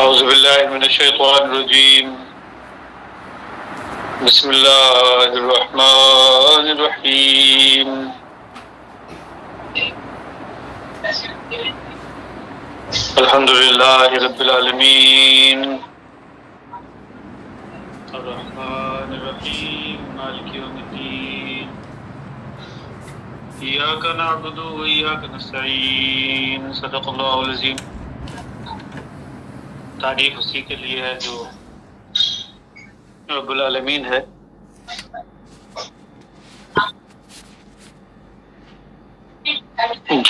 اعوذ باللہ من الشیطان الرجیم بسم اللہ الرحمن الرحیم الحمد للہ رب العالمین الرحمن الرحیم مالک یوم الدین ایاک نعبد و ایاک نستعین صدق اللہ العظیم۔ تعریف اسی کے لیے ہے جو رب العالمین ہے۔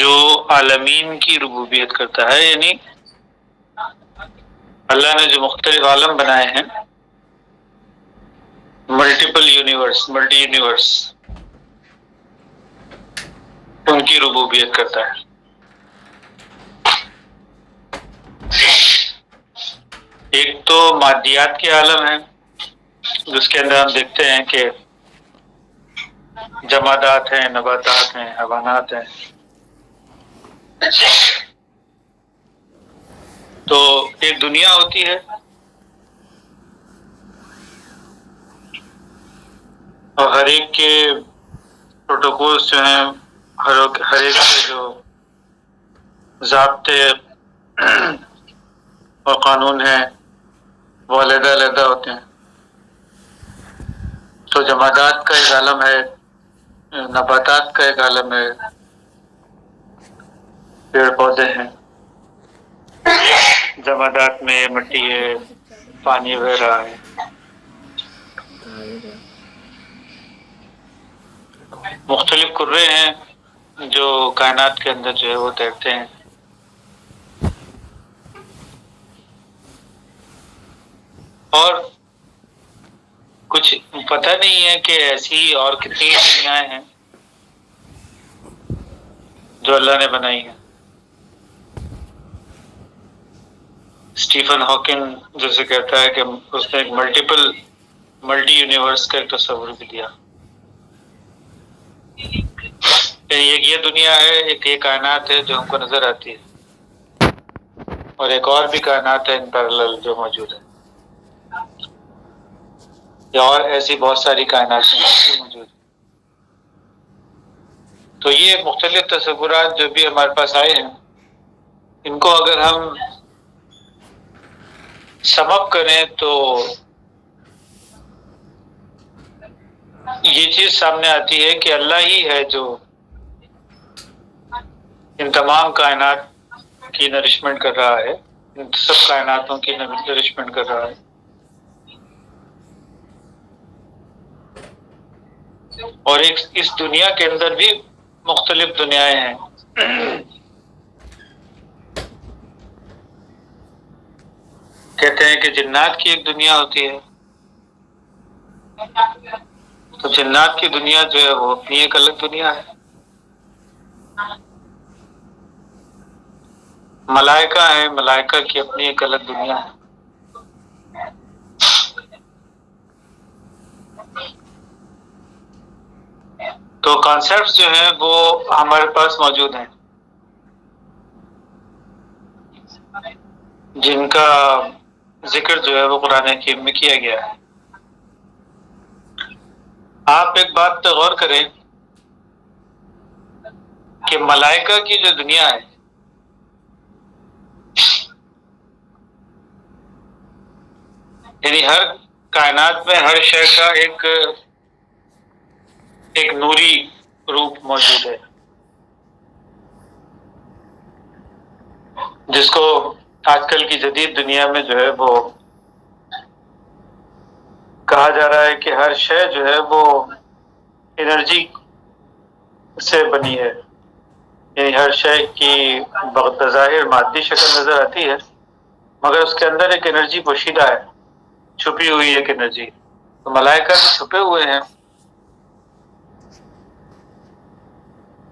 جو عالمین کی ربوبیت کرتا ہے، یعنی اللہ نے جو مختلف عالم بنائے ہیں، ملٹی یونیورس، ان کی ربوبیت کرتا ہے۔ ایک تو مادیات کے عالم ہے جس کے اندر ہم دیکھتے ہیں کہ جمادات ہیں، نباتات ہیں، حیوانات ہیں۔ تو ایک دنیا ہوتی ہے اور ہر ایک کے پروٹوکولز جو ہیں، ہر ایک کے جو ضابطے اور قانون ہیں وہ علیحدہ علیحدہ ہوتے ہیں۔ تو جمادات کا ایک عالم ہے، نباتات کا ایک عالم ہے، پیڑ پودے ہیں، جمادات میں مٹی ہے، پانی وغیرہ ہے۔ مختلف قرے ہیں جو کائنات کے اندر جو ہے وہ تیرتے ہیں۔ اور کچھ پتہ نہیں ہے کہ ایسی اور کتنی دنیایں ہیں جو اللہ نے بنائی ہیں۔ اسٹیفن ہاکنگ جیسے کہتا ہے کہ اس نے ایک ملٹی یونیورس کا ایک تصور بھی دیا۔ ایک یہ دنیا ہے، ایک یہ کائنات ہے جو ہم کو نظر آتی ہے، اور ایک اور بھی کائنات ہے ان پیرالل جو موجود ہے، یا اور ایسی بہت ساری کائنات ہیں موجود ہیں۔ تو یہ مختلف تصورات جو بھی ہمارے پاس آئے ہیں، ان کو اگر ہم سم اپ کریں تو یہ چیز سامنے آتی ہے کہ اللہ ہی ہے جو ان تمام کائنات کی نرشمنٹ کر رہا ہے، ان سب کائناتوں کی نرشمنٹ کر رہا ہے۔ اور ایک اس دنیا کے اندر بھی مختلف دنیایں ہیں۔ کہتے ہیں کہ جنات کی ایک دنیا ہوتی ہے، تو جنات کی دنیا جو ہے وہ اپنی ایک الگ دنیا ہے۔ ملائکہ ہے، ملائکہ کی اپنی ایک الگ دنیا ہے۔ تو کانسیپٹس جو ہیں وہ ہمارے پاس موجود ہیں جن کا ذکر جو ہے وہ قرآن حکیم میں کیا گیا ہے۔ آپ ایک بات پہ غور کریں کہ ملائکہ کی جو دنیا ہے، یعنی ہر کائنات میں ہر شے کا ایک نوری روپ موجود ہے، جس کو آج کل کی جدید دنیا میں جو ہے وہ کہا جا رہا ہے کہ ہر شے جو ہے وہ انرجی سے بنی ہے، یعنی ہر شے کی بظاہر مادی شکل نظر آتی ہے مگر اس کے اندر ایک انرجی پوشیدہ ہے، چھپی ہوئی ایک انرجی۔ تو ملائکہ بھی چھپے ہوئے ہیں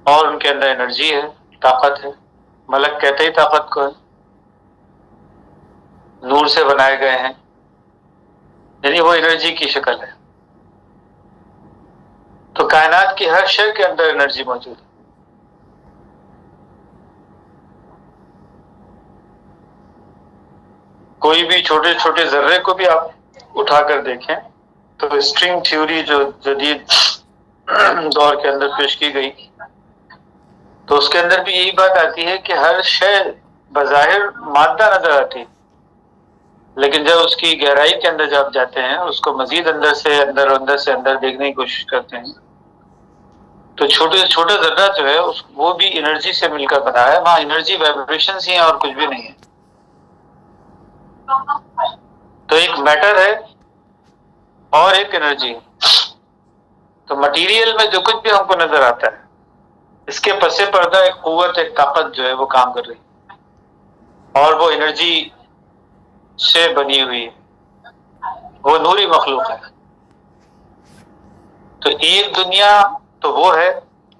اور ان کے اندر انرجی ہے، طاقت ہے۔ ملک کہتے ہی طاقت کو ہے، نور سے بنائے گئے ہیں، یعنی وہ انرجی کی شکل ہے۔ تو کائنات کی ہر شے کے اندر انرجی موجود ہے۔ کوئی بھی چھوٹے چھوٹے ذرے کو بھی آپ اٹھا کر دیکھیں تو اسٹرنگ تھیوری جو جدید دور کے اندر پیش کی گئی تو اس کے اندر بھی یہی بات آتی ہے کہ ہر شے بظاہر مادہ نظر آتی، لیکن جب اس کی گہرائی کے اندر جب جاتے ہیں، اس کو مزید اندر سے اندر دیکھنے کی کوشش کرتے ہیں، تو چھوٹے سے چھوٹا ذرہ جو ہے وہ بھی انرجی سے مل کر بنا ہے. وہاں انرجی وائبریشنز ہی ہیں اور کچھ بھی نہیں ہے. تو ایک میٹر ہے اور ایک انرجی. تو مٹیریل میں جو کچھ بھی ہم کو نظر آتا ہے، اس کے پس پردہ ایک قوت، ایک طاقت جو ہے وہ کام کر رہی ہے، اور وہ انرجی سے بنی ہوئی ہے، وہ نوری مخلوق ہے. تو ایک دنیا تو وہ ہے.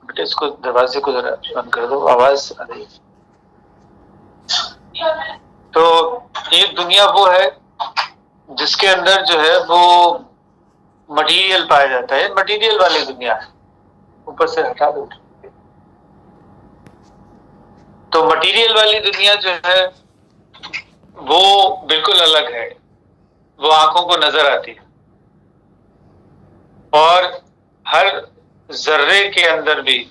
بیٹے اس کو دروازے کو ذرا بند کر دو، آواز آ رہی ہے. تو ایک دنیا وہ ہے جس کے اندر جو ہے وہ مٹیریل پایا جاتا ہے، مٹیریل والی دنیا ہے. اوپر سے ہٹا دو. تو مٹیریل والی دنیا جو ہے وہ بالکل الگ ہے، وہ آنکھوں کو نظر آتی ہے، اور ہر ذرے کے اندر بھی،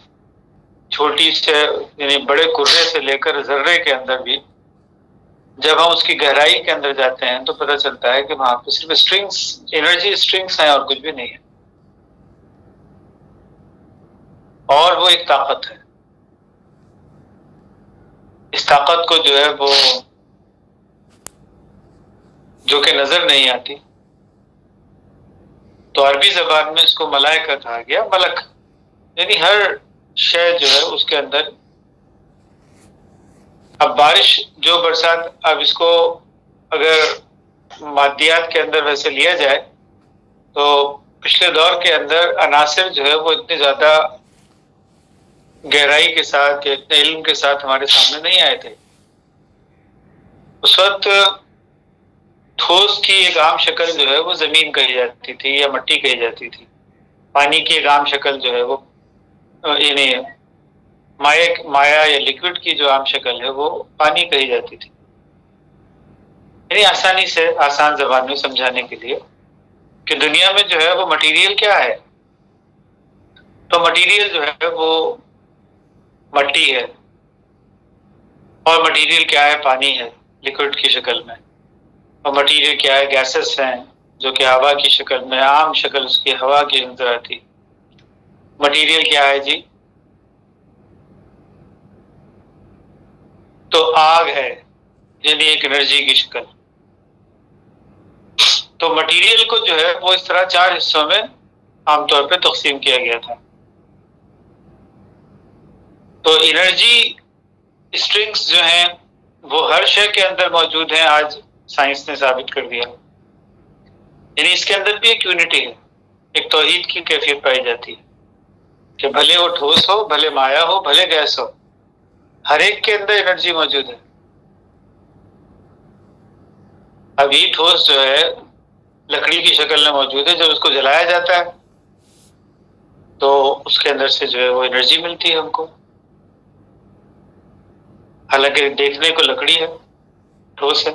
چھوٹی سے یعنی بڑے کرے سے لے کر ذرے کے اندر بھی جب ہم اس کی گہرائی کے اندر جاتے ہیں تو پتہ چلتا ہے کہ وہاں پہ صرف اسٹرنگس، انرجی اسٹرنگس ہیں اور کچھ بھی نہیں ہے. اور وہ ایک طاقت ہے. اس طاقت کو جو ہے وہ جو کہ نظر نہیں آتی، تو عربی زبان میں اس کو ملائکہ کہا گیا. ملک یعنی ہر شے جو ہے اس کے اندر. اب بارش جو برسات، اب اس کو اگر مادیات کے اندر ویسے لیا جائے تو پچھلے دور کے اندر عناصر جو ہے وہ اتنے زیادہ گہرائی کے ساتھ یا اتنے علم کے ساتھ ہمارے سامنے نہیں آئے تھے. اس وقت ٹھوس کی ایک عام شکل جو ہے وہ زمین کہی جاتی تھی یا مٹی کہی جاتی تھی. پانی کی ایک عام شکل جو ہے وہ یعنی مایا یا لکوڈ کی جو عام شکل ہے وہ پانی کہی جاتی تھی. یعنی آسانی سے آسان زبان میں سمجھانے کے لیے کہ دنیا میں جو ہے وہ مٹیریل کیا ہے، تو مٹیریل جو ہے وہ مٹی ہے، اور مٹیریل کیا ہے، پانی ہے لکوڈ کی شکل میں. اور مٹیریل کیا ہے، گیسز ہیں جو کہ ہوا کی شکل میں، عام شکل اس کی ہوا کی نظر آتی. مٹیریل کیا ہے جی، تو آگ ہے، یعنی ایک انرجی کی شکل. تو مٹیریل کو جو ہے وہ اس طرح 4 حصوں میں عام طور پہ تقسیم کیا گیا تھا. تو انرجی اسٹرنگس جو ہیں وہ ہر شے کے اندر موجود ہیں، آج سائنس نے ثابت کر دیا. یعنی اس کے اندر بھی ایک یونٹی ہے، ایک توحید کی کیفیت پائی جاتی ہے کہ بھلے وہ ٹھوس ہو، بھلے مایا ہو، بھلے گیس ہو، ہر ایک کے اندر انرجی موجود ہے. ابھی ٹھوس جو ہے لکڑی کی شکل میں موجود ہے، جب اس کو جلایا جاتا ہے تو اس کے اندر سے جو ہے وہ انرجی ملتی ہے ہم کو. حالانکہ دیکھنے کو لکڑی ہے، ٹھوس ہے.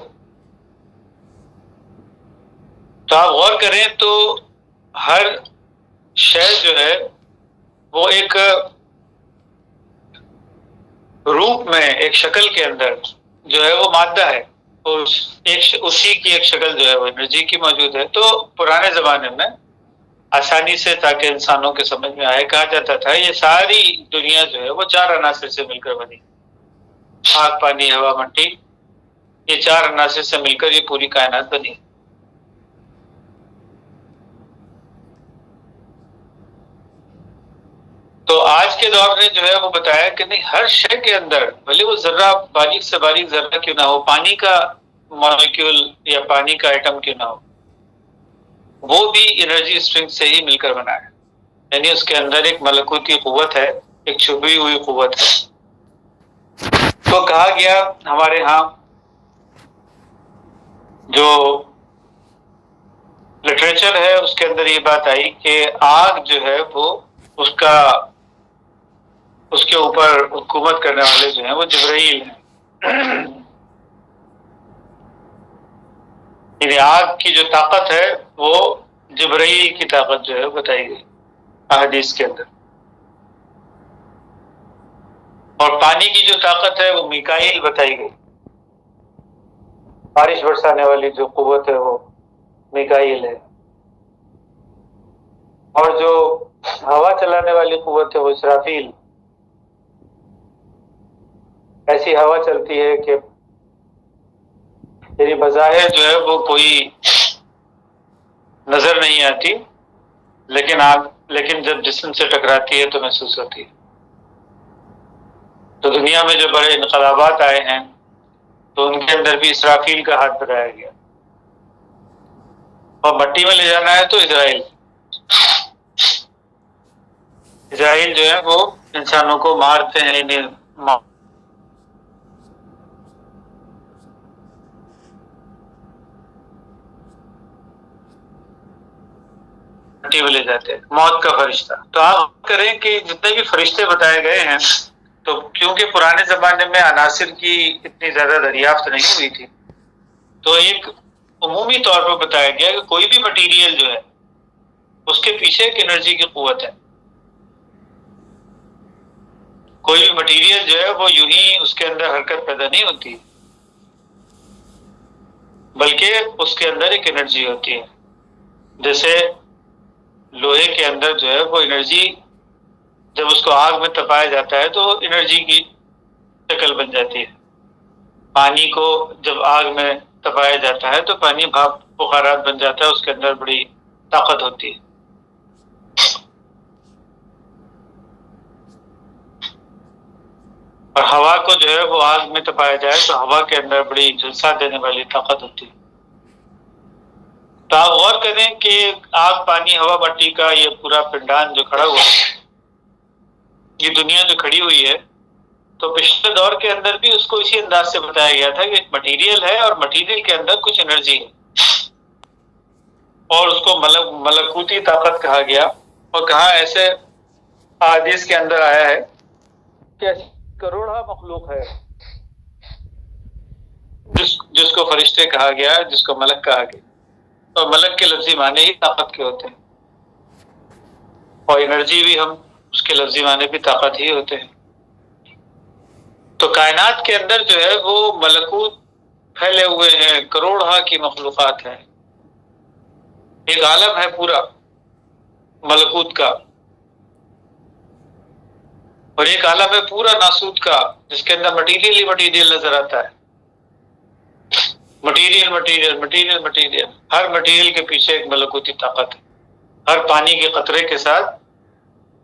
تو آپ غور کریں تو ہر شے جو ہے وہ ایک روپ میں، ایک شکل کے اندر جو ہے وہ مادہ ہے، اور اسی کی ایک شکل جو ہے وہ انرجی کی موجود ہے. تو پرانے زمانے میں آسانی سے تاکہ انسانوں کے سمجھ میں آئے کہا جاتا تھا یہ ساری دنیا جو ہے وہ 4 عناصر سے مل کر بنی. آگ، پانی، ہوا، مٹی، یہ 4 عناصر سے مل کر یہ پوری کائنات بنی. تو آج کے دور نے جو ہے وہ بتایا کہ نہیں، ہر شے کے اندر بھلے وہ ذرہ باریک سے باریک ذرہ کیوں نہ ہو، پانی کا مالیکیول یا پانی کا ایٹم کیوں نہ ہو، وہ بھی انرجی اسٹرنگ سے ہی مل کر بنا ہے. یعنی اس کے اندر ایک ملکوتی قوت ہے، ایک چھپی ہوئی قوت ہے. تو کہا گیا ہمارے ہاں جو لٹریچر ہے اس کے اندر یہ بات آئی کہ آگ جو ہے وہ اس کے اوپر حکومت کرنے والے جو ہیں وہ جبرائیل ہیں. یعنی آگ کی جو طاقت ہے وہ جبرائیل کی طاقت جو ہے بتائی گئی احادیث کے اندر، اور پانی کی جو طاقت ہے وہ میکائیل بتائی گئی، بارش برسانے والی جو قوت ہے وہ میکائیل ہے، اور جو ہوا چلانے والی قوت ہے وہ اسرافیل۔ ایسی ہوا چلتی ہے کہ یعنی بظاہر جو ہے وہ کوئی نظر نہیں آتی، لیکن جب جسم سے ٹکراتی ہے تو محسوس ہوتی ہے۔ تو دنیا میں جو بڑے انقلابات آئے ہیں تو ان کے اندر بھی اسرافیل کا ہاتھ بتایا گیا، اور مٹی میں لے جانا ہے تو اسرائیل جو ہے وہ انسانوں کو مارتے ہیں، مٹی میں لے جاتے ہیں، موت کا فرشتہ۔ تو آپ کریں کہ جتنے بھی فرشتے بتائے گئے ہیں، تو کیونکہ پرانے زمانے میں عناصر کی اتنی زیادہ دریافت نہیں ہوئی تھی، تو ایک عمومی طور پر بتایا گیا کہ کوئی بھی مٹیریل جو ہے اس کے پیچھے ایک انرجی کی قوت ہے۔ کوئی بھی مٹیریل جو ہے وہ یوں ہی اس کے اندر حرکت پیدا نہیں ہوتی، بلکہ اس کے اندر ایک انرجی ہوتی ہے۔ جیسے لوہے کے اندر جو ہے وہ انرجی جب اس کو آگ میں تپایا جاتا ہے تو انرجی کی شکل بن جاتی ہے۔ پانی کو جب آگ میں تپایا جاتا ہے تو پانی بھاپ بخارات بن جاتا ہے، اس کے اندر بڑی طاقت ہوتی ہے۔ اور ہوا کو جو ہے وہ آگ میں تپایا جائے تو ہوا کے اندر بڑی جھلسا دینے والی طاقت ہوتی ہے۔ تو آپ غور کریں کہ آگ، پانی، ہوا، مٹی کا یہ پورا پنڈان جو کھڑا ہوا ہے، یہ دنیا جو کھڑی ہوئی ہے، تو پچھلے دور کے اندر بھی اس کو اسی انداز سے بتایا گیا تھا کہ ایک مٹیریل ہے اور مٹیریل کے اندر کچھ انرجی ہے، اور اس کو ملکوتی طاقت کہا گیا، اور کہا ایسے احادیث کے اندر آیا ہے کہ کروڑا مخلوق ہے جس کو فرشتے کہا گیا، جس کو ملک کہا گیا، اور ملک کے لفظی معنی ہی طاقت کے ہوتے ہیں، اور انرجی بھی ہم اس کے لفظی معنی بھی طاقت ہی ہوتے ہیں۔ تو کائنات کے اندر جو ہے وہ ملکوت پھیلے ہوئے ہیں، کروڑا کی مخلوقات ہیں، ایک عالم ہے پورا ملکوت کا، اور ایک عالم ہے پورا ناسوت کا جس کے اندر مٹیریل ہی مٹیریل نظر آتا ہے۔ مٹیریل مٹیریل مٹیریل مٹیریل، ہر مٹیریل کے پیچھے ایک ملکوتی طاقت ہے، ہر پانی کے قطرے کے ساتھ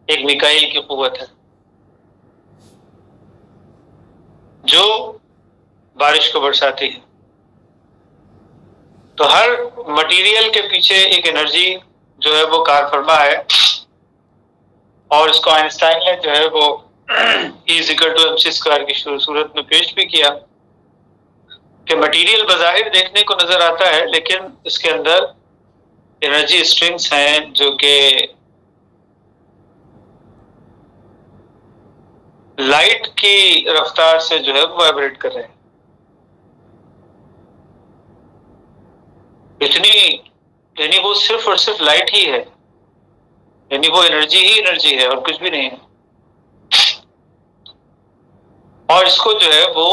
ایک میکائیل کی قوت ہے جو بارش کو برساتی ہے۔ تو ہر مٹیریل کے پیچھے ایک انرجی جو ہے وہ کار فرما ہے، اور اس کو آئنسٹائن نے جو ہے وہ E=mc² کی صورت میں پیش بھی کیا کہ مٹیریل بظاہر دیکھنے کو نظر آتا ہے، لیکن اس کے اندر انرجی اسٹرنگز ہیں جو کہ لائٹ کی رفتار سے جو ہے وہ وائبریٹ کر رہے ہیں۔ اتنی یعنی وہ صرف اور صرف لائٹ ہی ہے، یعنی وہ انرجی ہی انرجی ہے اور کچھ بھی نہیں ہے۔ اور اس کو جو ہے وہ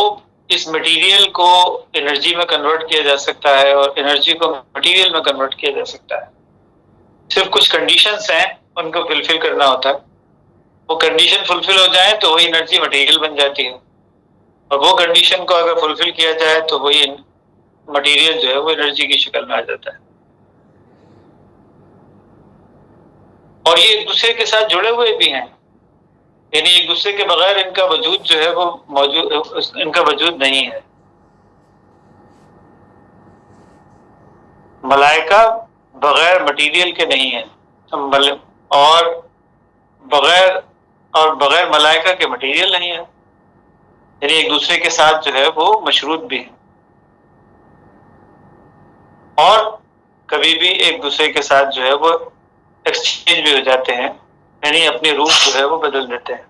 اس مٹیریل کو انرجی میں کنورٹ کیا جا سکتا ہے، اور انرجی کو مٹیریل میں کنورٹ کیا جا سکتا ہے۔ صرف کچھ کنڈیشنز ہیں، ان کو فلفل کرنا ہوتا ہے، وہ کنڈیشن فلفل ہو جائیں تو وہی انرجی مٹیریل بن جاتی ہے، اور وہ کنڈیشن کو اگر فلفل کیا جائے تو وہی مٹیریل جو ہے وہ انرجی کی شکل میں آ جاتا ہے۔ اور یہ ایک دوسرے کے ساتھ جڑے ہوئے بھی ہیں، یعنی ایک دوسرے کے بغیر ان کا وجود جو ہے وہ ان کا وجود نہیں ہے۔ ملائکہ بغیر مٹیریل کے نہیں ہیں، اور بغیر ملائکہ کے مٹیریل نہیں ہے، یعنی ایک دوسرے کے ساتھ جو ہے وہ مشروط بھی ہے، اور کبھی بھی ایک دوسرے کے ساتھ جو ہے وہ ایکسچینج بھی ہو جاتے ہیں، یعنی اپنی روح جو ہے وہ بدل دیتے ہیں۔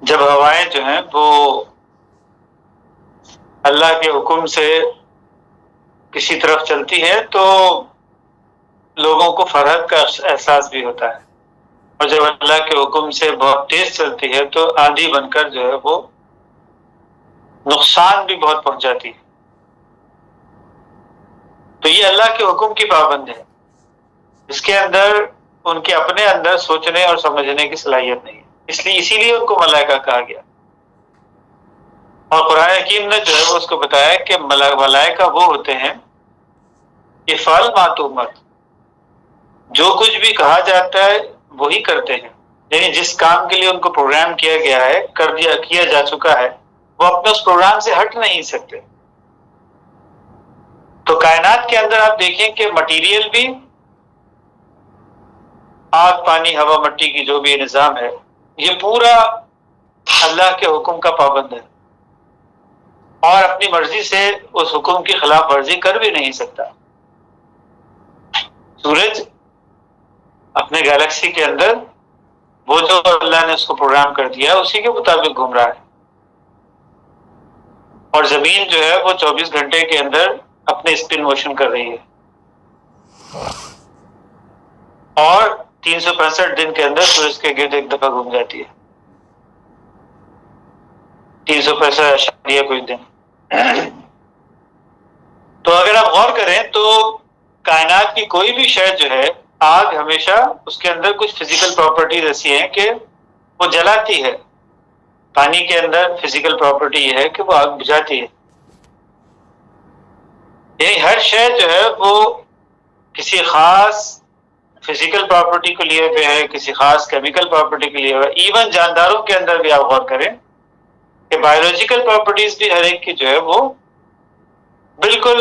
جب ہوائیں جو ہیں وہ اللہ کے حکم سے کسی طرف چلتی ہے تو لوگوں کو فرحت کا احساس بھی ہوتا ہے، اور جب اللہ کے حکم سے بہت تیز چلتی ہے تو آندھی بن کر جو ہے وہ نقصان بھی بہت پہنچاتی ہے۔ تو یہ اللہ کے حکم کی پابند ہے، اس کے اندر ان کے اپنے اندر سوچنے اور سمجھنے کی صلاحیت نہیں ہے، اسی لیے ان کو ملائکہ کہا گیا۔ اور قرآن حکیم نے جو ہے وہ اس کو بتایا کہ ملائکہ وہ ہوتے ہیں کہ فعل ما تؤمر، جو کچھ بھی کہا جاتا ہے وہی کرتے ہیں، یعنی جس کام کے لیے ان کو پروگرام کیا گیا ہے کیا جا چکا ہے، وہ اپنے اس پروگرام سے ہٹ نہیں سکتے۔ تو کائنات کے اندر آپ دیکھیں کہ مٹیریل بھی، آگ پانی ہوا مٹی کی جو بھی نظام ہے، یہ پورا اللہ کے حکم کا پابند ہے اور اپنی مرضی سے اس حکم کی خلاف ورزی کر بھی نہیں سکتا۔ سورج اپنے گیلیکسی کے اندر وہ جو اللہ نے اس کو پروگرام کر دیا ہے اسی کے مطابق گھوم رہا ہے، اور زمین جو ہے وہ 24 گھنٹے کے اندر اپنے اسپن موشن کر رہی ہے، اور 365 دن کے اندر سورج کے گرد ایک دفعہ گھوم جاتی ہے، 365 کچھ دن۔ تو اگر آپ غور کریں تو کائنات کی کوئی بھی شے جو ہے، آگ ہمیشہ اس کے اندر کچھ فزیکل پراپرٹیز ایسی ہیں کہ وہ جلاتی ہے، پانی کے اندر فزیکل پراپرٹی یہ ہے کہ وہ آگ بجھاتی ہے، یعنی ہر شے جو ہے وہ کسی خاص فزیکل پراپرٹی کو لیے ہوئے ہے، کسی خاص کیمیکل پراپرٹی کے لیے ہوئے، ایون جانداروں کے اندر بھی آپ غور کریں کہ بایولوجیکل پراپرٹیز بھی ہر ایک کی جو ہے وہ بالکل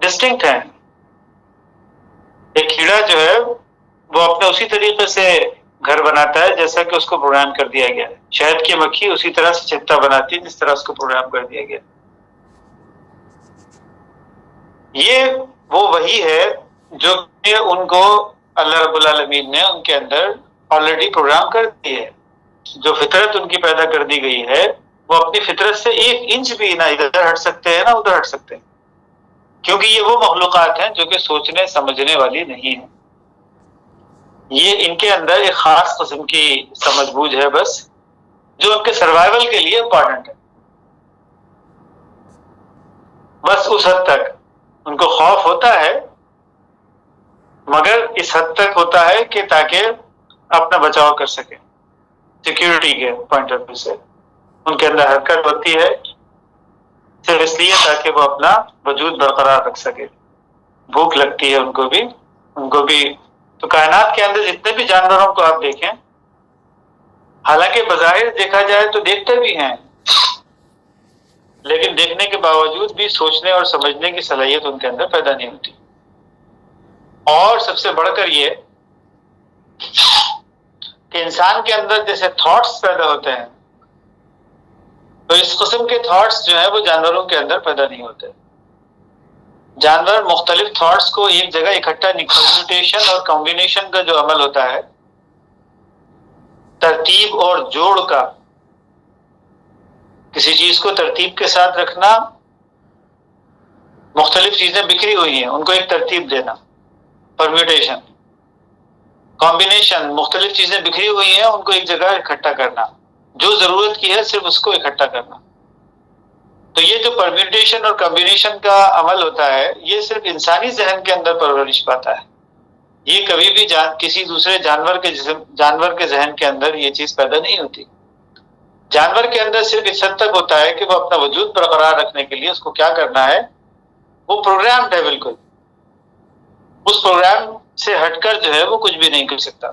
ڈسٹنکٹ ہیں۔ ایک کیڑا جو ہے وہ اپنے اسی طریقے سے گھر بناتا ہے جیسا کہ اس کو پروگرام کر دیا گیا ہے، شہد کی مکھی اسی طرح سے چھتا بناتی ہے جس طرح اس کو پروگرام کر دیا گیا۔ یہ وہ وہی ہے جو کہ ان کو اللہ رب العالمین نے ان کے اندر آلریڈی پروگرام کر دی ہے۔ جو فطرت ان کی پیدا کر دی گئی ہے وہ اپنی فطرت سے 1 انچ بھی نہ ادھر ہٹ سکتے ہیں نہ ادھر ہٹ سکتے ہیں، کیونکہ یہ وہ مخلوقات ہیں جو کہ سوچنے سمجھنے والی نہیں ہیں۔ یہ ان کے اندر ایک خاص قسم کی سمجھ بوجھ ہے بس، جو ان کے سروائیول کے لیے امپورٹنٹ ہے۔ بس اس حد تک ان کو خوف ہوتا ہے، مگر اس حد تک ہوتا ہے کہ تاکہ اپنا بچاؤ کر سکیں، سیکیورٹی کے پوائنٹ آف ویو سے ان کے اندر حرکت ہوتی ہے صرف اس لیے تاکہ وہ اپنا وجود برقرار رکھ سکے۔ بھوک لگتی ہے ان کو بھی۔ تو کائنات کے اندر جتنے بھی جانوروں کو آپ دیکھیں، حالانکہ بظاہر دیکھا جائے تو دیکھتے بھی ہیں، لیکن دیکھنے کے باوجود بھی سوچنے اور سمجھنے کی صلاحیت ان کے اندر پیدا نہیں ہوتی۔ اور سب سے بڑھ کر یہ کہ انسان کے اندر جیسے تھاٹس پیدا ہوتے ہیں، تو اس قسم کے تھاٹس جو ہیں وہ جانوروں کے اندر پیدا نہیں ہوتے۔ جانور مختلف تھاٹس کو ایک جگہ اکٹھا پرمیوٹیشن اور کمبینیشن کا جو عمل ہوتا ہے، ترتیب اور جوڑ کا، کسی چیز کو ترتیب کے ساتھ رکھنا، مختلف چیزیں بکھری ہوئی ہیں ان کو ایک ترتیب دینا، پرمیوٹیشن، کمبینیشن، مختلف چیزیں بکھری ہوئی ہیں ان کو ایک جگہ اکٹھا کرنا، جو ضرورت کی ہے صرف اس کو اکٹھا کرنا۔ تو یہ جو پرمیوٹیشن اور کمبینیشن کا عمل ہوتا ہے یہ صرف انسانی ذہن کے اندر پرورش پاتا ہے، یہ کبھی بھی کسی دوسرے جانور کے ذہن کے اندر یہ چیز پیدا نہیں ہوتی۔ جانور کے اندر صرف اس حد تک ہوتا ہے کہ وہ اپنا وجود برقرار رکھنے کے لیے اس کو کیا کرنا ہے، وہ پروگرامڈ ہے، بالکل اس پروگرام سے ہٹ کر جو ہے وہ کچھ بھی نہیں کر سکتا۔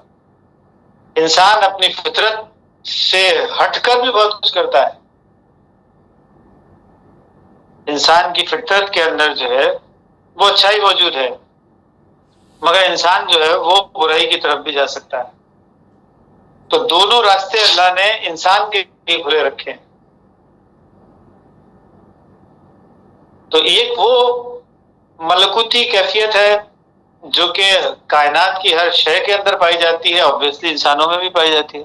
انسان اپنی فطرت سے ہٹ کر بھی بہت کچھ کرتا ہے۔ انسان کی فطرت کے اندر جو ہے وہ اچھائی موجود ہے، مگر انسان جو ہے وہ برائی کی طرف بھی جا سکتا ہے۔ تو دونوں راستے اللہ نے انسان کے لیے کھلے رکھے ہیں۔ تو ایک وہ ملکوتی کیفیت ہے جو کہ کائنات کی ہر شے کے اندر پائی جاتی ہے، obviously انسانوں میں بھی پائی جاتی ہے۔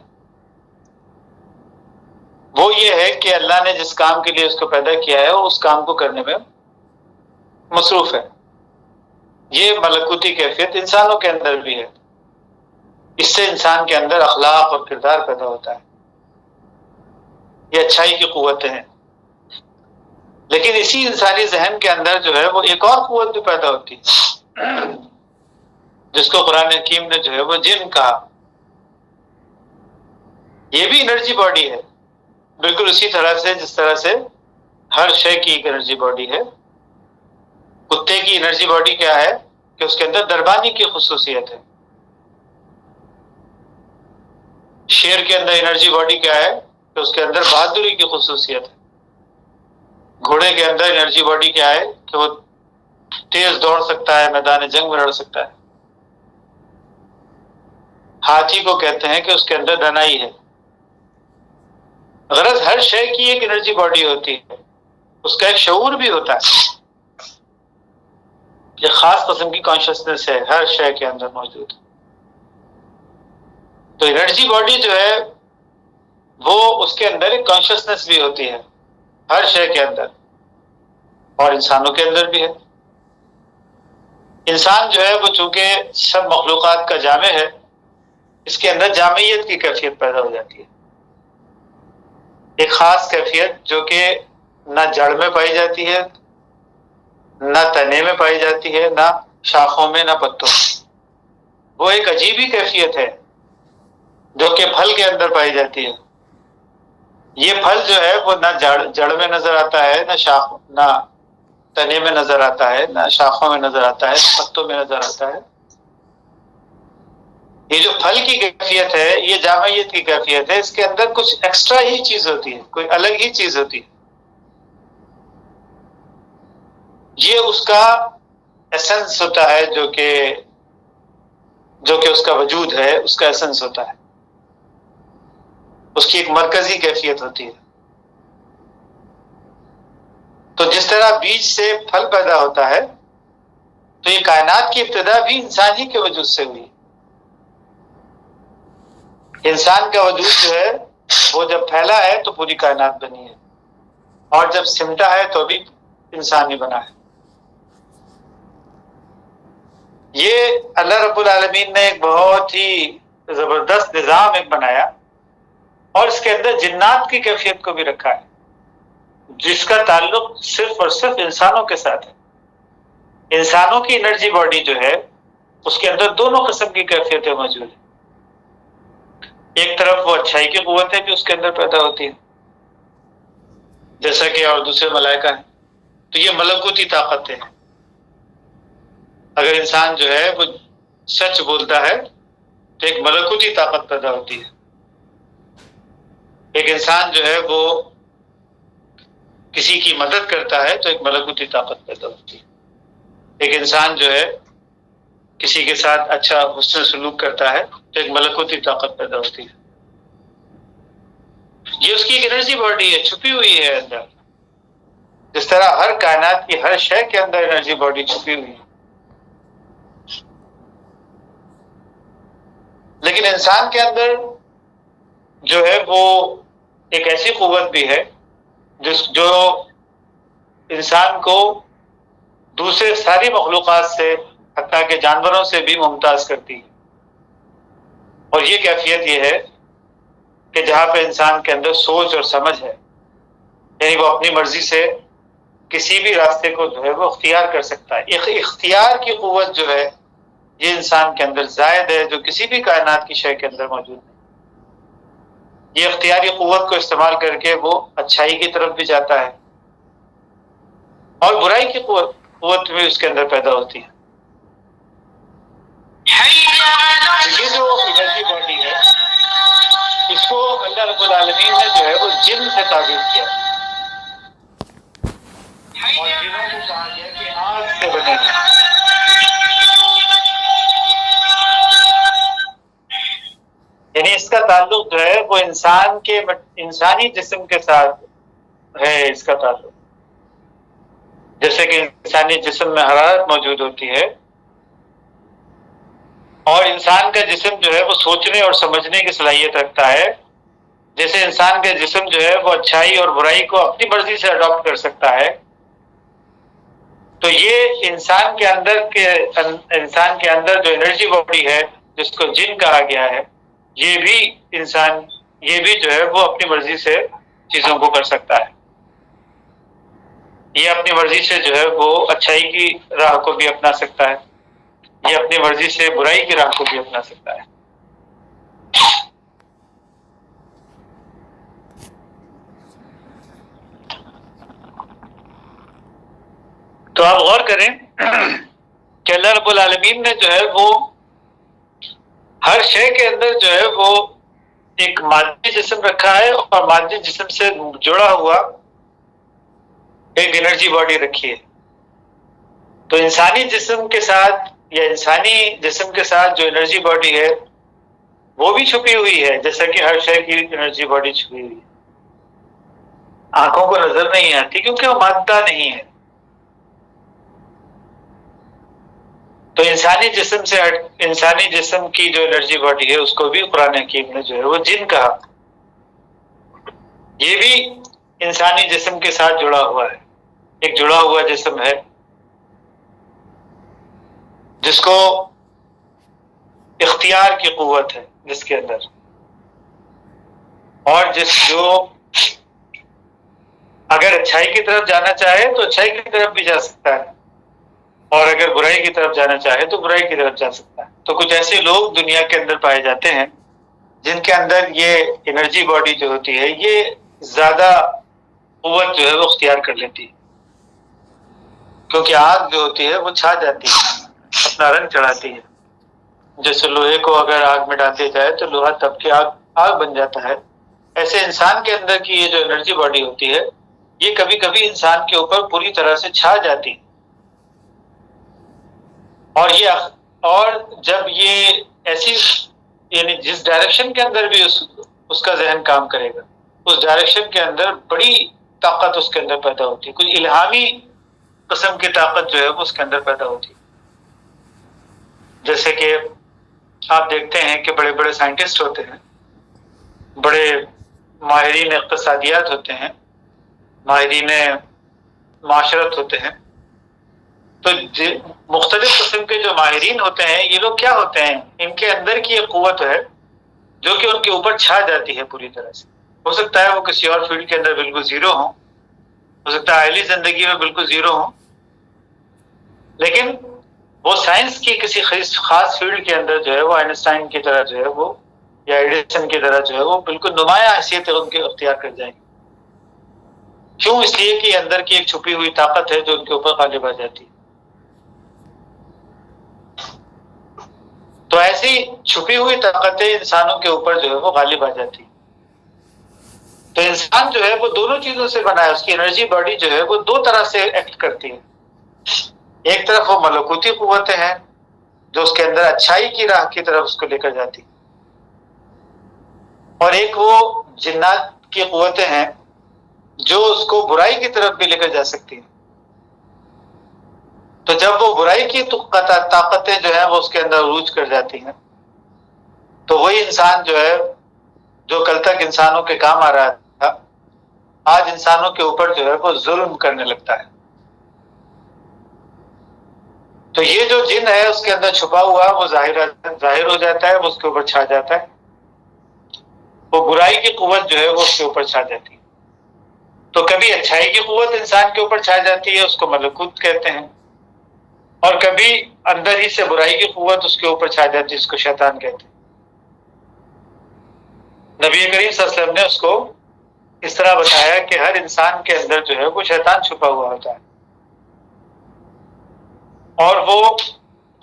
وہ یہ ہے کہ اللہ نے جس کام کے لیے اس کو پیدا کیا ہے وہ اس کام کو کرنے میں مصروف ہے. یہ ملکوتی کیفیت انسانوں کے اندر بھی ہے. اس سے انسان کے اندر اخلاق اور کردار پیدا ہوتا ہے. یہ اچھائی کی قوتیں ہیں. لیکن اسی انسانی ذہن کے اندر جو ہے وہ ایک اور قوت بھی پیدا ہوتی ہے جس کو قرآن حکیم نے جو ہے وہ جن کہا. یہ بھی انرجی باڈی ہے، بالکل اسی طرح سے جس طرح سے ہر شے کی ایک انرجی باڈی ہے. کتے کی انرجی باڈی کیا ہے کہ اس کے اندر دربانی کی خصوصیت ہے. شیر کے اندر انرجی باڈی کیا ہے کہ اس کے اندر بہادری کی خصوصیت ہے. گھوڑے کے اندر انرجی باڈی کیا ہے کہ وہ تیز دوڑ سکتا ہے، میدان جنگ میں لڑ سکتا ہے. ہاتھی کو کہتے ہیں کہ اس کے اندر دانائی ہے. غرض ہر شے کی ایک انرجی باڈی ہوتی ہے، اس کا ایک شعور بھی ہوتا ہے. یہ خاص قسم کی کانشسنس ہے ہر شے کے اندر موجود. تو انرجی باڈی جو ہے وہ اس کے اندر ایک کانشسنس بھی ہوتی ہے ہر شے کے اندر، اور انسانوں کے اندر بھی ہے. انسان جو ہے وہ چونکہ سب مخلوقات کا جامع ہے، اس کے اندر جامعیت کی کیفیت پیدا ہو جاتی ہے. ایک خاص کیفیت جو کہ نہ جڑ میں پائی جاتی ہے، نہ تنے میں پائی جاتی ہے، نہ شاخوں میں، نہ پتوں میں. وہ ایک عجیب ہی کیفیت ہے جو کہ پھل کے اندر پائی جاتی ہے. یہ پھل جو ہے وہ نہ جڑ میں نظر آتا ہے، نہ تنے میں نظر آتا ہے، نہ شاخوں میں نظر آتا ہے، نہ پتوں میں نظر آتا ہے. یہ جو پھل کی کیفیت ہے یہ جامعیت کی کیفیت ہے. اس کے اندر کچھ ایکسٹرا ہی چیز ہوتی ہے، کوئی الگ ہی چیز ہوتی ہے. یہ اس کا ایسنس ہوتا ہے جو کہ اس کا وجود ہے، اس کا ایسنس ہوتا ہے. اس کی ایک مرکزی کیفیت ہوتی ہے. تو جس طرح بیج سے پھل پیدا ہوتا ہے تو یہ کائنات کی ابتدا بھی انسان ہی کے وجود سے ہوئی. انسان کا وجود جو ہے وہ جب پھیلا ہے تو پوری کائنات بنی ہے، اور جب سمٹا ہے تو ابھی انسان ہی بنا ہے. یہ اللہ رب العالمین نے ایک بہت ہی زبردست نظام ایک بنایا، اور اس کے اندر جنات کی کیفیت کو بھی رکھا ہے جس کا تعلق صرف اور صرف انسانوں کے ساتھ ہے. انسانوں کی انرجی باڈی جو ہے اس کے اندر دونوں قسم کی کیفیتیں موجود ہیں. ایک طرف وہ اچھائی کی قوتیں بھی اس کے اندر پیدا ہوتی ہیں جیسا کہ اور دوسرے ملائکہ ہیں. تو یہ ملکوتی طاقت ہے. اگر انسان جو ہے وہ سچ بولتا ہے تو ایک ملکوتی طاقت پیدا ہوتی ہے. ایک انسان جو ہے وہ کسی کی مدد کرتا ہے تو ایک ملکوتی طاقت پیدا ہوتی ہے. ایک انسان جو ہے کسی کے ساتھ اچھا حسن سلوک کرتا ہے تو ایک ملکوتی طاقت پیدا ہوتی ہے. یہ اس کی ایک انرجی باڈی ہے، چھپی ہوئی ہے اندر. جس طرح ہر کائنات کی ہر شے کے اندر انرجی باڈی چھپی ہوئی ہے. لیکن انسان کے اندر جو ہے وہ ایک ایسی قوت بھی ہے جو انسان کو دوسرے ساری مخلوقات سے، حتیٰ کہ جانوروں سے بھی ممتاز کرتی ہے. اور یہ کیفیت یہ ہے کہ جہاں پہ انسان کے اندر سوچ اور سمجھ ہے، یعنی وہ اپنی مرضی سے کسی بھی راستے کو جو ہے وہ اختیار کر سکتا ہے. ایک اختیار کی قوت جو ہے یہ انسان کے اندر زائد ہے جو کسی بھی کائنات کی شے کے اندر موجود ہے. یہ اختیاری قوت کو استعمال کر کے وہ اچھائی کی طرف بھی جاتا ہے، اور برائی کی قوت بھی اس کے اندر پیدا ہوتی ہے. یہ جو انرجی باڈی ہے اس کو اللہ رب العالمین نے جو ہے وہ جن سے تعبیر کیا، اور جنوں کو کہا گیا کہ آگ سے بنے ہیں. یعنی اس کا تعلق جو ہے وہ انسانی جسم کے ساتھ ہے. اس کا تعلق جیسے کہ انسانی جسم میں حرارت موجود ہوتی ہے، اور انسان کا جسم جو ہے وہ سوچنے اور سمجھنے کی صلاحیت رکھتا ہے، جیسے انسان کا جسم جو ہے وہ اچھائی اور برائی کو اپنی مرضی سے اڈاپٹ کر سکتا ہے، تو یہ انسان کے اندر جو انرجی باڈی ہے جس کو جن کہا گیا ہے، یہ بھی جو ہے وہ اپنی مرضی سے چیزوں کو کر سکتا ہے. یہ اپنی مرضی سے جو ہے وہ اچھائی کی راہ کو بھی اپنا سکتا ہے، یہ اپنی مرضی سے برائی کی راہ کو بھی اپنا سکتا ہے. تو آپ غور کریں کہ اللہ رب العالمین نے جو ہے وہ ہر شے کے اندر جو ہے وہ ایک مادی جسم رکھا ہے اور مادی جسم سے جڑا ہوا ایک انرجی باڈی رکھی ہے. تو انسانی جسم کے ساتھ جو انرجی باڈی ہے وہ بھی چھپی ہوئی ہے، جیسا کہ ہر شے کی انرجی باڈی چھپی ہوئی ہے. آنکھوں کو نظر نہیں آتی کیونکہ وہ مادہ نہیں ہے. تو انسانی جسم کی جو انرجی باڈی ہے اس کو بھی قرآن حکیم نے جو ہے وہ جن کہا. یہ بھی انسانی جسم کے ساتھ جڑا ہوا ہے، ایک جڑا ہوا جسم ہے جس کو اختیار کی قوت ہے جس کے اندر، اور جو اگر اچھائی کی طرف جانا چاہے تو اچھائی کی طرف بھی جا سکتا ہے، اور اگر برائی کی طرف جانا چاہے تو برائی کی طرف جا سکتا ہے. تو کچھ ایسے لوگ دنیا کے اندر پائے جاتے ہیں جن کے اندر یہ انرجی باڈی جو ہوتی ہے یہ زیادہ قوت جو ہے وہ اختیار کر لیتی ہے، کیونکہ آگ جو ہوتی ہے وہ چھا جاتی ہے، اپنا رنگ چڑھاتی ہے. جیسے لوہے کو اگر آگ میں ڈال دیا جائے تو لوہا تب کے آگ بن جاتا ہے. ایسے انسان کے اندر کی یہ جو انرجی باڈی ہوتی ہے یہ کبھی کبھی انسان کے اوپر پوری طرح سے چھا جاتی ہے، اور جب یہ ایسی یعنی جس ڈائریکشن کے اندر بھی اس کا ذہن کام کرے گا اس ڈائریکشن کے اندر بڑی طاقت اس کے اندر پیدا ہوتی ہے، کوئی الہامی قسم کی طاقت جو ہے اس کے اندر پیدا ہوتی ہے. جیسے کہ آپ دیکھتے ہیں کہ بڑے بڑے سائنٹسٹ ہوتے ہیں، بڑے ماہرین اقتصادیات ہوتے ہیں، ماہرین معاشرت ہوتے ہیں. تو مختلف قسم کے جو ماہرین ہوتے ہیں یہ لوگ کیا ہوتے ہیں، ان کے اندر کی ایک قوت ہے جو کہ ان کے اوپر چھا جاتی ہے پوری طرح سے. ہو سکتا ہے وہ کسی اور فیلڈ کے اندر بالکل زیرو ہوں، ہو سکتا ہے اہلی زندگی میں بالکل زیرو ہوں، لیکن وہ سائنس کی کسی خاص فیلڈ کے اندر جو ہے وہ آئنسٹائن کی طرح جو ہے وہ یا ایڈیسن کی طرح جو ہے وہ بالکل نمایاں حیثیت ان کے اختیار کر جائیں گے. کیوں؟ اس لیے کہ اندر کی ایک چھپی ہوئی طاقت ہے جو ان کے اوپر غالب آ جاتی ہے. تو ایسی چھپی ہوئی طاقتیں انسانوں کے اوپر جو ہے وہ غالب آ جاتی ہے. تو انسان جو ہے وہ دونوں چیزوں سے بنا ہے، اس کی انرجی باڈی جو ہے وہ دو طرح سے ایکٹ کرتی ہے. ایک طرف وہ ملکوتی قوتیں ہیں جو اس کے اندر اچھائی کی راہ کی طرف اس کو لے کر جاتی، اور ایک وہ جنات کی قوتیں ہیں جو اس کو برائی کی طرف بھی لے کر جا سکتی ہیں. تو جب وہ برائی کی طاقتیں جو ہیں وہ اس کے اندر عروج کر جاتی ہیں تو وہی انسان جو ہے جو کل تک انسانوں کے کام آ رہا تھا آج انسانوں کے اوپر جو ہے وہ ظلم کرنے لگتا ہے. تو یہ جو جن ہے اس کے اندر چھپا ہوا وہ ظاہر ہو جاتا ہے، وہ اس کے اوپر چھا جاتا ہے، وہ برائی کی قوت جو ہے وہ اس کے اوپر چھا جاتی ہے. تو کبھی اچھائی کی قوت انسان کے اوپر چھا جاتی ہے، اس کو ملکوت کہتے ہیں، اور کبھی اندر ہی سے برائی کی قوت اس کے اوپر چھا جاتی ہے، اس کو شیطان کہتے ہیں. نبی کریم صلی اللہ علیہ وسلم نے اس کو اس طرح بتایا کہ ہر انسان کے اندر جو ہے وہ شیطان چھپا ہوا ہوتا ہے، اور وہ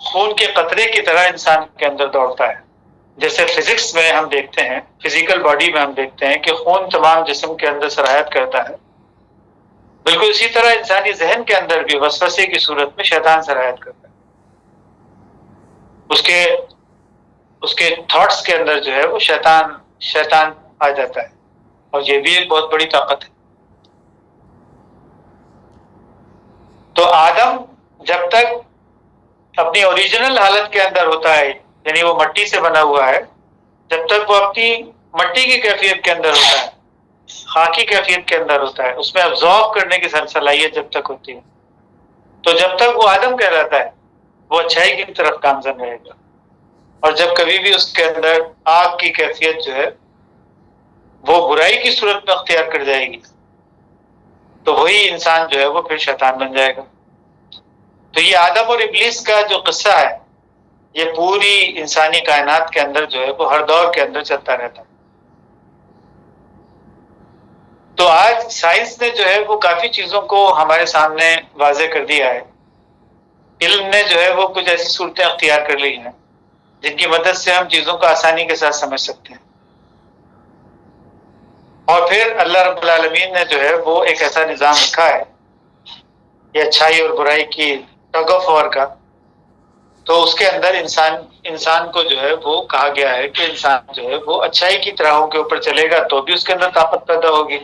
خون کے قطرے کی طرح انسان کے اندر دوڑتا ہے. جیسے فزکس میں ہم دیکھتے ہیں، فزیکل باڈی میں ہم دیکھتے ہیں کہ خون تمام جسم کے اندر سرایت کرتا ہے، بالکل اسی طرح انسانی ذہن کے اندر بھی وسوسے کی صورت میں شیطان سرایت کرتا ہے. اس کے تھاٹس کے اندر جو ہے وہ شیطان آ جاتا ہے، اور یہ بھی ایک بہت بڑی طاقت ہے. تو آدم جب تک اپنی اوریجنل حالت کے اندر ہوتا ہے، یعنی وہ مٹی سے بنا ہوا ہے، جب تک وہ اپنی مٹی کی کیفیت کے اندر ہوتا ہے، خاکی کیفیت کے اندر ہوتا ہے، اس میں ابزارب کرنے کی صلاحیت جب تک ہوتی ہے، تو جب تک وہ آدم کہلاتا ہے وہ اچھائی کی طرف گامزن رہے گا، اور جب کبھی بھی اس کے اندر آگ کی کیفیت جو ہے وہ برائی کی صورت میں اختیار کر جائے گی تو وہی انسان جو ہے وہ پھر شیطان بن جائے گا۔ تو یہ آدم اور ابلیس کا جو قصہ ہے یہ پوری انسانی کائنات کے اندر جو ہے وہ ہر دور کے اندر چلتا رہتا ہے۔ تو آج سائنس نے جو ہے وہ کافی چیزوں کو ہمارے سامنے واضح کر دیا ہے، علم نے جو ہے وہ کچھ ایسی صورتیں اختیار کر لی ہیں جن کی مدد سے ہم چیزوں کو آسانی کے ساتھ سمجھ سکتے ہیں، اور پھر اللہ رب العالمین نے جو ہے وہ ایک ایسا نظام رکھا ہے یہ اچھائی اور برائی کی ٹگ آف وار کا، تو اس کے اندر انسان کو جو ہے وہ کہا گیا ہے کہ انسان جو ہے وہ اچھائی کی راہوں کے اوپر چلے گا تو بھی اس کے اندر طاقت پیدا ہوگی،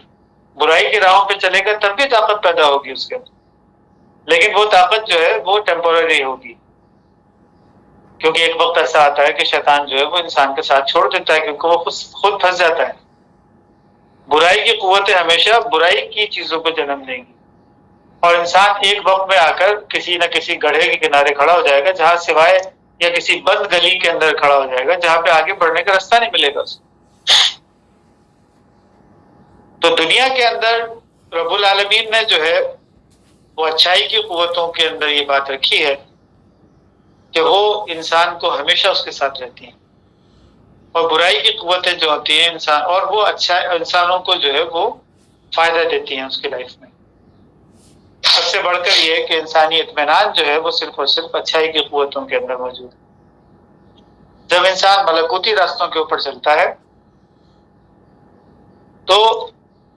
برائی کی راہوں پہ چلے گا تب بھی طاقت پیدا ہوگی اس کے اندر، لیکن وہ طاقت جو ہے وہ ٹیمپورری ہوگی، کیونکہ ایک وقت ایسا آتا ہے کہ شیطان جو ہے وہ انسان کے ساتھ چھوڑ دیتا ہے کیونکہ وہ خود پھنس جاتا ہے۔ برائی کی قوتیں ہمیشہ برائی کی چیزوں کو جنم دیں گی، اور انسان ایک وقت میں آ کر کسی نہ کسی گڑھے کے کنارے کھڑا ہو جائے گا جہاں سوائے یا کسی بند گلی کے اندر کھڑا ہو جائے گا جہاں پہ آگے بڑھنے کا راستہ نہیں ملے گا اسے۔ تو دنیا کے اندر رب العالمین نے جو ہے وہ اچھائی کی قوتوں کے اندر یہ بات رکھی ہے کہ وہ انسان کو ہمیشہ اس کے ساتھ رہتی ہیں، اور برائی کی قوتیں جو ہوتی ہیں انسان اور وہ اچھا انسانوں کو جو ہے وہ فائدہ دیتی ہیں اس کی لائف میں۔ سب سے بڑھ کر یہ کہ انسانی اطمینان جو ہے وہ صرف اور صرف اچھائی کی قوتوں کے اندر موجود ہے۔ جب انسان ملکوتی راستوں کے اوپر چلتا ہے تو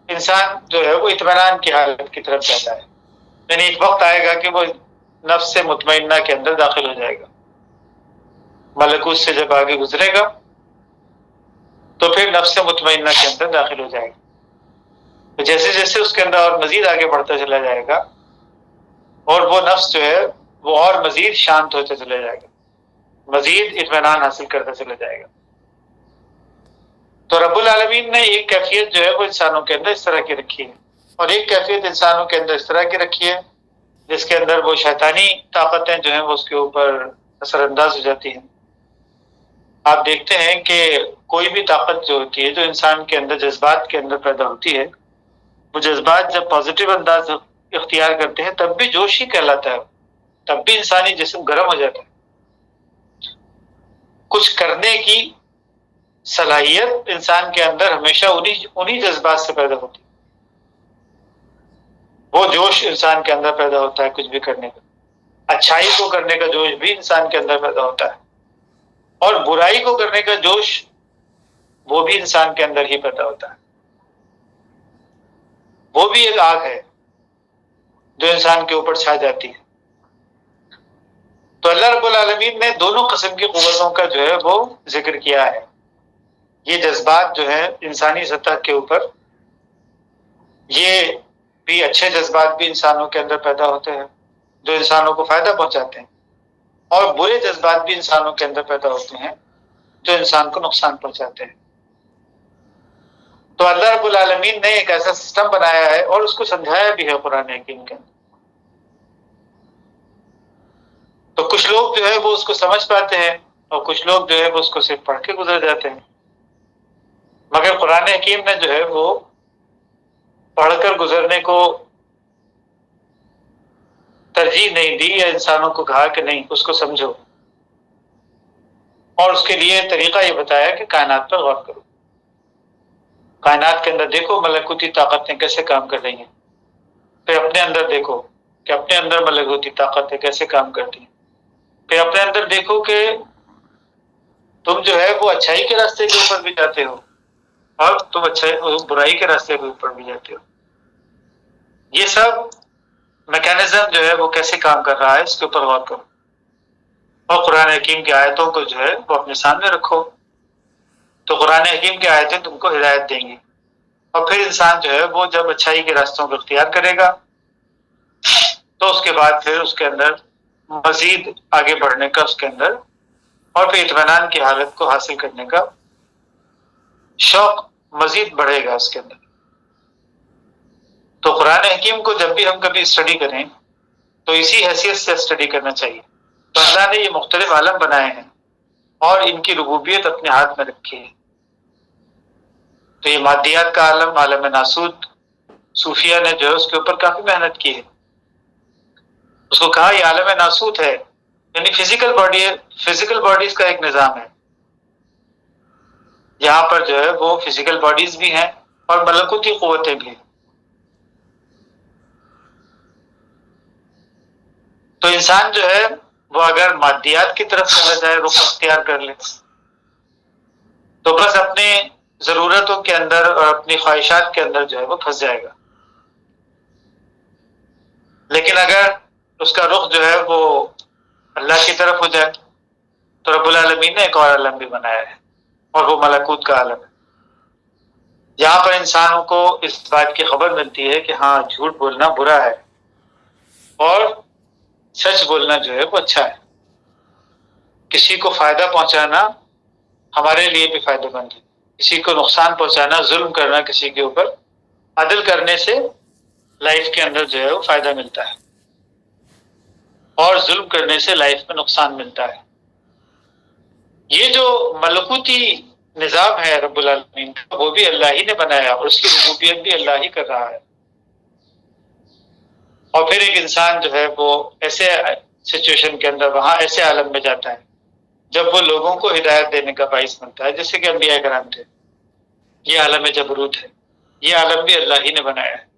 انسان جو ہے وہ اطمینان کی حالت کی طرف جاتا ہے، یعنی ایک وقت آئے گا کہ وہ نفس مطمئنہ کے اندر داخل ہو جائے گا، ملکوت سے جب آگے گزرے گا تو پھر نفس مطمئنہ کے اندر داخل ہو جائے گا، تو جیسے جیسے اس کے اندر اور مزید آگے بڑھتا چلا جائے گا اور وہ نفس جو ہے وہ اور مزید شانت ہوتا چلا جائے گا، مزید اطمینان حاصل کرتا چلا جائے گا۔ تو رب العالمین نے ایک کیفیت جو ہے وہ انسانوں کے اندر اس طرح کی رکھی ہے، اور ایک کیفیت انسانوں کے اندر اس طرح کی رکھی ہے جس کے اندر وہ شیطانی طاقتیں جو ہیں وہ اس کے اوپر اثر انداز ہو جاتی ہیں۔ آپ دیکھتے ہیں کہ کوئی بھی طاقت جو ہوتی ہے جو انسان کے اندر جذبات کے اندر پیدا ہوتی ہے، وہ جذبات جب پازیٹیو انداز اختیار کرتے ہیں تب بھی جوش ہی کہلاتا ہے، تب بھی انسانی جسم گرم ہو جاتا ہے۔ کچھ کرنے کی صلاحیت انسان کے اندر ہمیشہ انہی جذبات سے پیدا ہوتی ہے، وہ جوش انسان کے اندر پیدا ہوتا ہے کچھ بھی کرنے کا، اچھائی کو کرنے کا جوش بھی انسان کے اندر پیدا ہوتا ہے، اور برائی کو کرنے کا جوش وہ بھی انسان کے اندر ہی پیدا ہوتا ہے۔ وہ بھی ایک آگ ہے جو انسان کے اوپر چھا جاتی ہے۔ تو اللہ رب العالمین نے دونوں قسم کی قوتوں کا جو ہے وہ ذکر کیا ہے۔ یہ جذبات جو ہیں انسانی سطح کے اوپر، یہ بھی اچھے جذبات بھی انسانوں کے اندر پیدا ہوتے ہیں جو انسانوں کو فائدہ پہنچاتے ہیں، اور برے جذبات بھی انسانوں کے اندر پیدا ہوتے ہیں جو انسان کو نقصان پہنچاتے ہیں۔ تو اللہ رب العالمین نے ایک ایسا سسٹم بنایا ہے اور اس کو سمجھایا بھی ہے قرآن حکیم کے اندر۔ تو کچھ لوگ جو ہے وہ اس کو سمجھ پاتے ہیں اور کچھ لوگ جو ہے وہ اس کو صرف پڑھ کے گزر جاتے ہیں، مگر قرآن حکیم نے جو ہے وہ پڑھ کر گزرنے کو ترجیح نہیں دی، یا انسانوں کو کہا کہ نہیں اس کو سمجھو، اور اس کے لیے طریقہ یہ بتایا کہ کائنات پر غور کرو، کائنات کے اندر دیکھو ملکوتی طاقتیں کیسے کام کر رہی ہیں، پھر اپنے اندر دیکھو کہ اپنے اندر ملکوتی طاقتیں کیسے کام کرتی ہیں، پھر اپنے اندر دیکھو کہ تم جو ہے وہ اچھائی کے راستے کے اوپر بھی جاتے ہو اور تم برائی کے راستے کے اوپر بھی جاتے ہو، یہ سب میکینزم جو ہے وہ کیسے کام کر رہا ہے اس کے اوپر غور کرو، اور قرآن حکیم کی آیتوں کو جو ہے وہ اپنے سامنے رکھو، تو قرآن حکیم کی آیتیں تم کو ہدایت دیں گی، اور پھر انسان جو ہے وہ جب اچھائی کے راستوں کو اختیار کرے گا تو اس کے بعد پھر اس کے اندر مزید آگے بڑھنے کا اس کے اندر اور پھر اطمینان کی حالت کو حاصل کرنے کا شوق مزید بڑھے گا اس کے اندر. تو قرآن حکیم کو جب بھی ہم کبھی اسٹڈی کریں تو اسی حیثیت سے اسٹڈی کرنا چاہیے. تو اللہ نے یہ مختلف عالم بنائے ہیں اور ان کی ربوبیت اپنے ہاتھ میں رکھی ہے. تو یہ مادیات کا عالم، عالم ناسوت، صوفیہ نے جو ہے اس کے اوپر کافی محنت کی ہے. اس کو کہا یہ عالم ناسوت ہے، یعنی فزیکل باڈیز کا ایک نظام ہے. یہاں پر جو ہے وہ فزیکل باڈیز بھی ہیں اور ملکوتی قوتیں بھی ہیں. تو انسان جو ہے وہ اگر مادیات کی طرف چلا جائے، رخ اختیار کر لے، تو بس اپنے ضرورتوں کے اندر اور اپنی خواہشات کے اندر جو ہے وہ پھنس جائے گا. لیکن اگر اس کا رخ جو ہے وہ اللہ کی طرف ہو جائے تو رب العالمین نے ایک اور عالم بھی بنایا ہے اور وہ ملکوت کا عالم ہے. یہاں پر انسانوں کو اس بات کی خبر ملتی ہے کہ ہاں جھوٹ بولنا برا ہے اور سچ بولنا جو ہے وہ اچھا ہے. کسی کو فائدہ پہنچانا ہمارے لیے بھی فائدہ مند ہے. کسی کو نقصان پہنچانا، ظلم کرنا کسی کے اوپر، عدل کرنے سے لائف کے اندر جو ہے وہ فائدہ ملتا ہے اور ظلم کرنے سے لائف میں نقصان ملتا ہے. یہ جو ملکوتی نظام ہے رب العالمین کا، وہ بھی اللہ ہی نے بنایا اور اس کی ربوبیت بھی اللہ ہی کر رہا ہے. اور پھر ایک انسان جو ہے وہ ایسے سچویشن کے اندر وہاں ایسے عالم میں جاتا ہے جب وہ لوگوں کو ہدایت دینے کا باعث بنتا ہے، جیسے کہ انبیاء کرام تھے. یہ عالم جبروت ہے، یہ عالم بھی اللہ ہی نے بنایا ہے.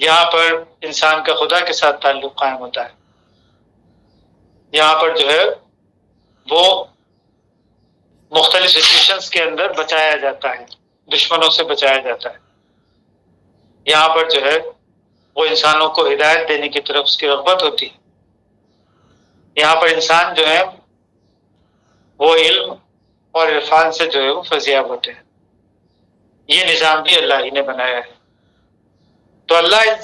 یہاں پر انسان کا خدا کے ساتھ تعلق قائم ہوتا ہے. یہاں پر جو ہے وہ مختلف سچویشنز کے اندر بچایا جاتا ہے، دشمنوں سے بچایا جاتا ہے. یہاں پر جو ہے وہ انسانوں کو ہدایت دینے کی طرف اس کی رغبت ہوتی ہے. یہاں پر انسان جو ہے وہ علم اور عرفان سے جو ہے وہ فیضیاب ہوتے ہیں. یہ نظام بھی اللہ ہی نے بنایا ہے. تو اللہ ان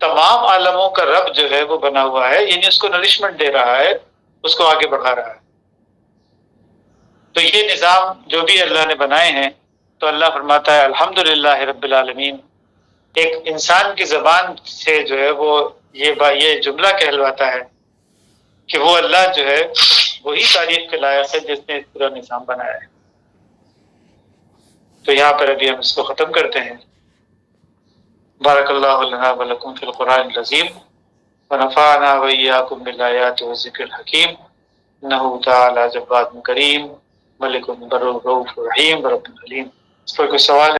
تمام عالموں کا رب جو ہے وہ بنا ہوا ہے، یعنی اس کو نرشمنٹ دے رہا ہے، اس کو آگے بڑھا رہا ہے. تو یہ نظام جو بھی اللہ نے بنائے ہیں، تو اللہ فرماتا ہے الحمدللہ رب العالمین. ایک انسان کی زبان سے جو ہے وہ یہ جملہ کہلواتا ہے کہ وہ اللہ جو ہے وہی تعریف کے لائق ہے جس نے اس پورا نظام بنایا ہے. تو یہاں پر ابھی ہم اس کو ختم کرتے ہیں. بارک اللہ لنا ولکم فی القرآن العظیم ونفعنا وإیاکم بالآیات والذکر الحکیم انہ تعالی جواد کریم ملک بر رؤوف رحیم رب العلیم. اس پر کوئی سوال ہے؟